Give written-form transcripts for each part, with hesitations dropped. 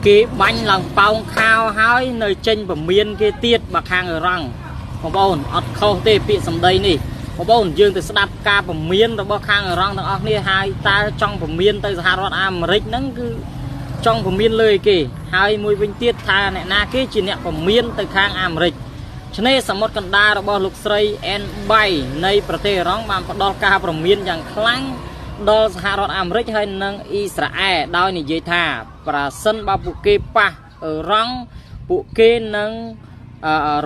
គេបាញ់ឡើងប៉ោងខោហើយនៅចេញពមៀនគេទៀតបើខាងអឺរ៉ង់បងប្អូនអត់ខុសទេពាក្យសម្ដីនេះបងប្អូនយើងទៅស្ដាប់ការពមៀនរបស់ខាងអឺរ៉ង់ទាំងអស់គ្នាហើយតើចង់ពមៀនទៅសហរដ្ឋអាមេរិកហ្នឹងគឺចង់ពមៀនលើគេហើយមួយវិញទៀតថាអ្នកណាគេជាអ្នកពមៀនទៅខាងអាមេរិកឆ្នេរសមុទ្រកណ្ដាលរបស់លោកស្រីអែនបៃនៃប្រទេសអឺរ៉ង់បានផ្ដល់ការព្រមានយ៉ាងខ្លាំងដល់សហរដ្ឋអាមេរិកហើយនិងអ៊ីស្រាអែលដោយនិយាយថាប្រសិនបើពួកគេប៉ះអឺរ៉ង់ពួកគេនឹង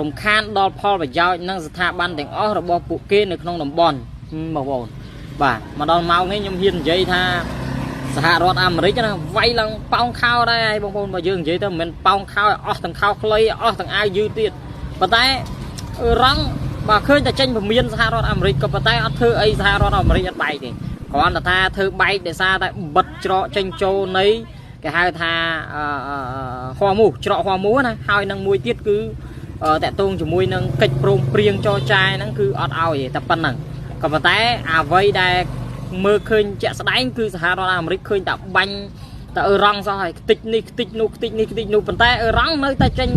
រំខានដល់ផលប្រយោជន៍និងស្ថាប័នទាំងអស់របស់ពួកគេនៅក្នុងតំបន់បងប្អូនបាទមកដល់ម៉ោងនេះខ្ញុំហ៊ាននិយាយថាសហរដ្ឋអាមេរិកណាវាយឡើងប៉ោងខោដែរហើយបងប្អូនបើយើងនិយាយទៅមិនមែនប៉ោងខោអស់ទាំងខោខ្លីអស់ទាំងអាវយឺតទៀតប៉ុន្តែអឺរ៉ង់បើឃើញតែចេញពមៀនសហរដ្ឋអាមេរិកក៏ប៉ុន្តែអត់ធ្វើអីសហរដ្ឋអាមេរិកអត់បែកទេគ្រាន់តែថាធ្វើបែកដោយសារតែបិទច្រកចេញចូលនៃគេហៅថាហមូសច្រកហមូសណាហើយនឹងមួយទៀតគឺតកតងជាមួយនឹងកិច្ចព្រមព្រៀងចរចាហ្នឹងគឺអត់ឲ្យទេតែប៉ុណ្ណឹងក៏ប៉ុន្តែអ្វីដែលមើលឃើញជាក់ស្ដែងគឺសហរដ្ឋអាមេរិកឃើញតែបាញ់តែអឺរ៉ង់សោះហើយខ្ទេចនេះខ្ទេចនោះខ្ទេចនេះខ្ទេចនោះប៉ុន្តែអឺរ៉ង់នៅតែចេញ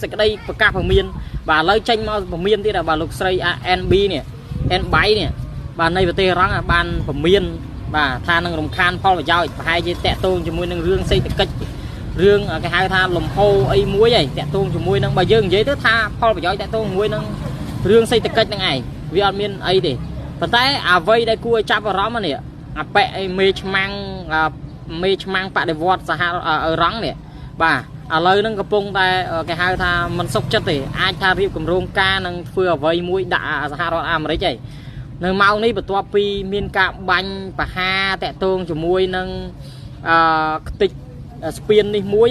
សេចក្តីប្រកាសពមៀនបាទឥឡូវចេញមកពមៀនទៀតបាទលោកស្រី NB នេះ NB នេះបាទនៃប្រទេសអឺរ៉ង់បានពមៀនបាទថានឹងរំខានផលប្រយោជន៍ប្រហែលជាតកតងជាមួយនឹងរឿងសេដ្ឋកិច្ចរឿងគេហៅថាលំហូរអីមួយហីតកតងជាមួយនឹងបើយើងនិយាយទៅថាផលប្រយោជន៍តកតងជាមួយនឹងរឿងសេដ្ឋកិច្ចហ្នឹងឯងវាអត់មានអីទេប៉ុន្តែអ្វីដែលគួរឲ្យចាប់អារម្មណ៍នេះអាប៉ែអីមេឆ្មាំងបដិវត្តសហអឺរ៉ង់នេះបាទឥឡូវហ្នឹងកំពុងតែគេហៅថាមិនសុខចិត្តទេអាចថារៀបគម្រោងការនឹងធ្វើអ្វីមួយដាក់សហរដ្ឋអាមេរិកឯងនៅម៉ោងនេះបន្ទាប់ពីមានការបាញ់បហាតកតងជាមួយនឹងខ្ទេចស្ពាននេះមួយ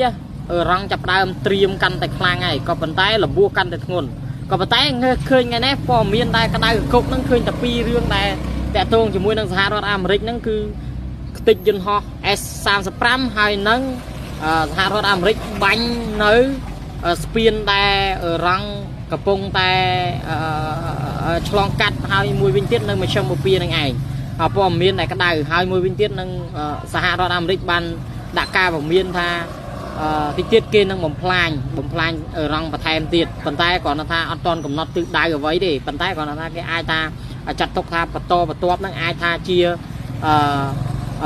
អឺរ៉ង់ចាប់ដើមត្រៀមកាន់តែខ្លាំងហើយក៏ប៉ុន្តែរបួសកាន់តែធ្ងន់ក៏ប៉ុន្តែឃើញថ្ងៃនេះព័ត៌មានដែលក្តៅកុកហ្នឹងឃើញតែពីររឿងដែលតកតងជាមួយនឹងសហរដ្ឋអាមេរិកហ្នឹងគឺខ្ទេចយន្តហោះ S35 ហើយនឹងសហរដ្ឋអាមេរិកបាញ់នៅស្ពានដែលអឺរ៉ង់កំពុងតែឆ្លងកាត់ហើយមួយវិញទៀតនៅមជ្ឈមបូព៌ានឹងឯងព័ត៌មានដែលក្តៅហើយមួយវិញទៀតនឹងសហរដ្ឋអាមេរិកបានដាក់ការពមៀនថាតិចទៀតគេនឹងបំផ្លាញអឺរ៉ង់បន្ថែមទៀតប៉ុន្តែគ្រាន់តែថាអត់ទាន់កំណត់ទិសដៅអ្វីទេប៉ុន្តែគ្រាន់តែថាគេអាចថាចាត់ទុកថាបន្ទាប់ហ្នឹងអាចថាជា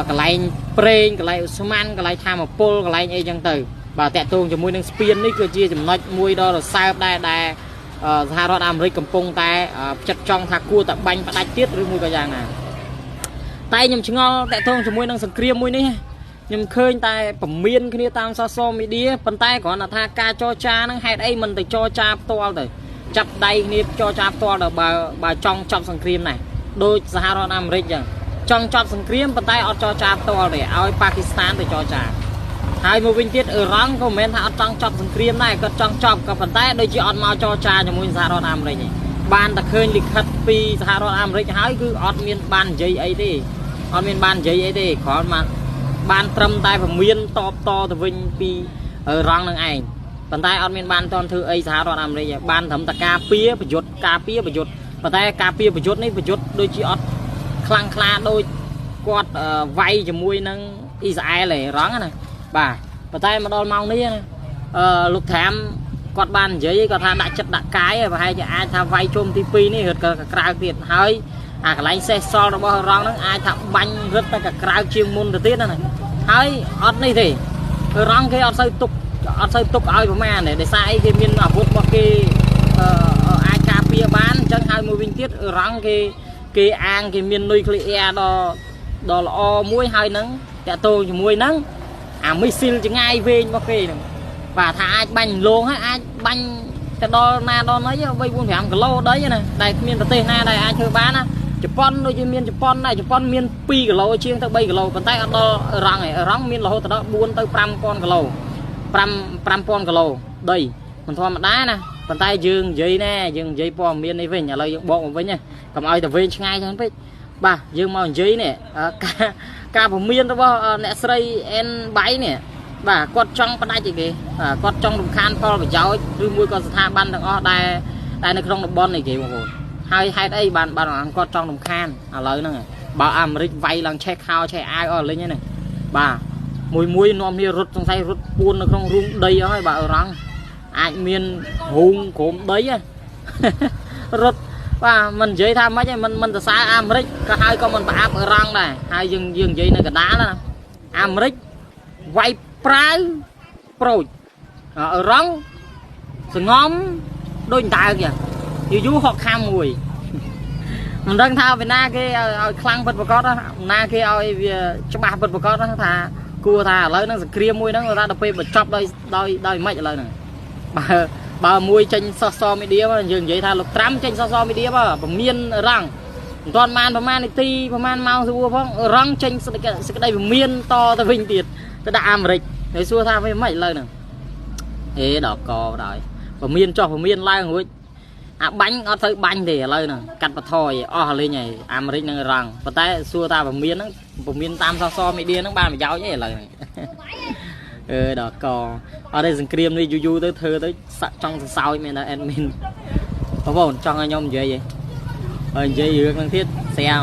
កន្លែងប្រេងកន្លែងឧស្ម័នកន្លែងធម្មពលកន្លែងអីចឹងទៅបាទតកតងជាមួយនឹងស្ពាននេះគឺជាចំណុចមួយដ៏រសើបដែលសហរដ្ឋអាមេរិកកំពុងតែចិត្តចង់ថាគួរតែបាញ់ផ្ដាច់ទៀតឬមួយក៏យ៉ាងណាតែខ្ញុំឆ្ងល់តកតងជាមួយនឹងសង្គ្រាមមួយនេះខ្ញុំឃើញតែពមៀនគ្នាតាមsocial mediaប៉ុន្តែគ្រាន់តែថាការចរចាហ្នឹងហេតុអីមិនទៅចរចាផ្ទាល់ទៅចាប់ដៃគ្នាចរចាផ្ទាល់ទៅបើចង់ចប់សង្គ្រាមណាដូចសហរដ្ឋអាមេរិកចឹងចង់ចប់សង្គ្រាមប៉ុន្តែអត់ចរចាផ្ទាល់ទេឲ្យប៉ាគីស្ថានទៅចរចាហើយមួយវិញទៀតអឺរ៉ង់ក៏មិនមែនថាអត់ចង់ចប់សង្គ្រាមដែរគាត់ចង់ចប់ក៏ប៉ុន្តែដូចជាអត់មកចរចាជាមួយសហរដ្ឋអាមេរិកទេបានតែឃើញលិខិតពីសហរដ្ឋអាមេរិកហើយគឺអត់មានបាននិយាយអីទេគ្រាន់មកបានត្រឹមតែពមៀនតបតទៅវិញពីអឺរ៉ង់នឹងឯងប៉ុន្តែអត់មានបានតន់ធ្វើអីសហរដ្ឋអាមេរិកទេបានត្រឹមតែការពារប្រយុទ្ធប៉ុន្តែការពារប្រយុទ្ធនេះប្រយុទ្ធដូចជាអត់ខ្លាំងក្លាដូចគាត់វាយជាមួយនឹងអ៊ីស្រាអែលឯរ៉ង់ណាបាទប៉ុន្តែមកដល់ម៉ោងនេះណាលោកត្រាំគាត់បាននិយាយគាត់ថាដាក់ចិត្តដាក់កាយប្រហែលជាអាចថាវាយជុំទី2នេះរត់ក៏ក្រៅទៀតហើយអាកន្លែងសេះសល់របស់រ៉ង់ហ្នឹងអាចថាបាញ់រត់ទៅក៏ក្រៅជាងមុនទៅទៀតណាហើយអត់នេះទេរ៉ង់គេអត់សូវទុកឲ្យប្រមាណទេដោយសារអីគេមានអាវុធរបស់គេអាចការពារបានអញ្ចឹងហើយមួយវិញទៀតរ៉ង់គេអាងគេមាននុយក្លេអ៊ែរដ៏ល្អមួយហើយនឹងតកតងជាមួយនឹងអាមីស៊ីលចងាយវែងរបស់គេហ្នឹងបាទថាអាចបាញ់លងហើយអាចបាញ់ទៅដល់ណាដល់ណី3 4 5គីឡូដីណាដែលគ្មានប្រទេសណាដែលអាចធ្វើបានណាជប៉ុនដូចជាមានជប៉ុនដែរជប៉ុនមាន2គីឡូជាងទៅ3គីឡូប៉ុន្តែអត់ដល់រ៉ង់ឯរ៉ង់មានរហូតដល់4ទៅ5000គីឡូ5000គីឡូដីមិនធម្មតាណាប៉ុន្តែយើងនិយាយណាយើងនិយាយព័ត៌មាននេះវិញឥឡូវយើងបកមកវិញណាកុំឲ្យតែវែងឆ្ងាយចឹងពេកបាទយើងមកនិយាយនេះការពមៀនរបស់អ្នកស្រីអែនបៃនេះបាទគាត់ចង់ផ្ដាច់គេគាត់ចង់រំខានផលប្រយោជន៍ឬមួយក៏ស្ថាប័នទាំងអស់ដែលនៅក្នុងតំបន់នេះគេបងប្អូនហើយហេតុអីបានគាត់ចង់រំខានឥឡូវហ្នឹងបើអាមេរិកវាយឡើងឆេះខោឆេះអាវអស់លេងហ្នឹងបាទ mùi nôm đi rút trong say rút buôn nó không rung đầy ấy bà răng anh miên hùng cốm đấy á rút và mình dễ tham mấy mình từ xa Amric có hai con mình áp ở răng này hai dừng dây này cả đá đó Amric quay prái pro ở răng sự ngóm đôi tay kìa dù họ kham mùi mình đang thao về na cái khăn bật vào có đó na cái cho ba bật vào có đó thà cua thà lấy nó kia mùi nó người ta đập bật chọc đây mấy lời này bà mùi tranh so mấy đĩa mà dừng vậy thà lục trăm tranh so mấy đĩa mà miên răng toàn man ti man mau xua phong răng tranh cái đây miên to ta vinh tiệt ta đạm rịch để xua tha với mấy lời này thế đỏ cò rồi và miên cho miên lai ngồi bánh ở tới bánh thì lời nè cắt và thoi lên nhảy Amric năng rằng và tay xua ta và miên tam so mấy đĩa nó ba mày giáo vậy lời này đỏ cò ở đây dừng cream đi du tới thơ tới trong sau mình là admin có bồn trong anh nhom vậy vậy dây dược năng thiết xe